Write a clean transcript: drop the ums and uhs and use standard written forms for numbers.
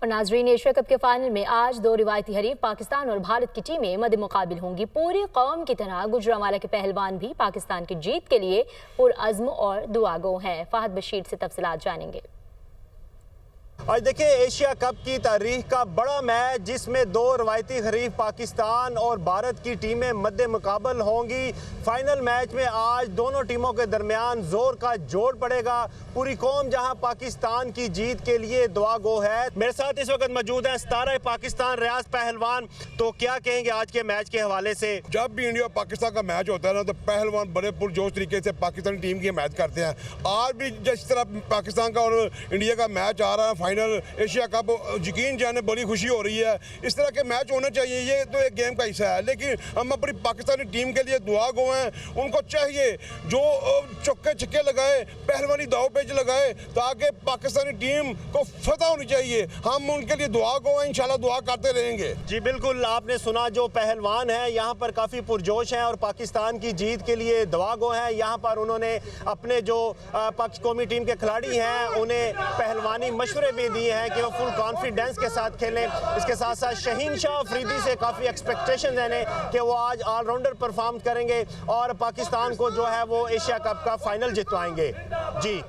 और नाजरीन, Asia cup के फाइनल में आज दो रिवायती हरीफ पाकिस्तान और भारत की टीमें मद्दे मुकाबिल होंगी। पूरी कौम की तरह गुजरांवाला के पहलवान भी पाकिस्तान की जीत के लिए पुरअज़्म और दुआगो हैं। फाहद बशीर से तफसीलात जानेंगे। आज देखिए, एशिया कप की तारीख का बड़ा मैच जिसमें दो रवायती हरीफ पाकिस्तान और भारत की टीमें मद्दे मुकाबल होंगी। फाइनल मैच में आज दोनों टीमों के दरमियान जोर का जोड़ पड़ेगा। पूरी कौम जहां पाकिस्तान की जीत के लिए दुआ गो है। मेरे साथ इस वक्त मौजूद है सितारा पाकिस्तान रियाज पहलवान। तो क्या कहेंगे आज के मैच के हवाले से? जब भी इंडिया पाकिस्तान का मैच होता है ना, तो पहलवान बड़े पुरजोश तरीके से पाकिस्तानी टीम की हिमायत करते हैं। आज भी जिस तरह पाकिस्तान का और इंडिया का मैच आ रहा है फाइनल एशिया कप, यकीन जाने बड़ी खुशी हो रही है। इस तरह के मैच होने चाहिए, ये तो एक गेम का हिस्सा है। लेकिन हम अपनी पाकिस्तानी टीम के लिए दुआ गो हैं। उनको चाहिए जो चौके छक्के लगाए, पहलवानी दाव पेच लगाए, ताकि पाकिस्तानी टीम को फतह होनी चाहिए। हम उनके लिए दुआ गो हैं, इंशाल्लाह दुआ करते रहेंगे। जी बिल्कुल, आपने सुना, जो पहलवान है यहाँ पर काफ़ी पुरजोश हैं और पाकिस्तान की जीत के लिए दुआ गो हैं। यहाँ पर उन्होंने अपने जो कौमी टीम के खिलाड़ी हैं उन्हें पहलवानी मशवरे भी दिए हैं कि वो फुल कॉन्फिडेंस के साथ खेलें। इसके साथ साथ शहीन शाह अफरीदी से काफ़ी एक्सपेक्टेशन है कि वो आज ऑलराउंडर परफॉर्म करेंगे और पाकिस्तान को जो है वो एशिया कप का फाइनल जितवाएंगे। जी।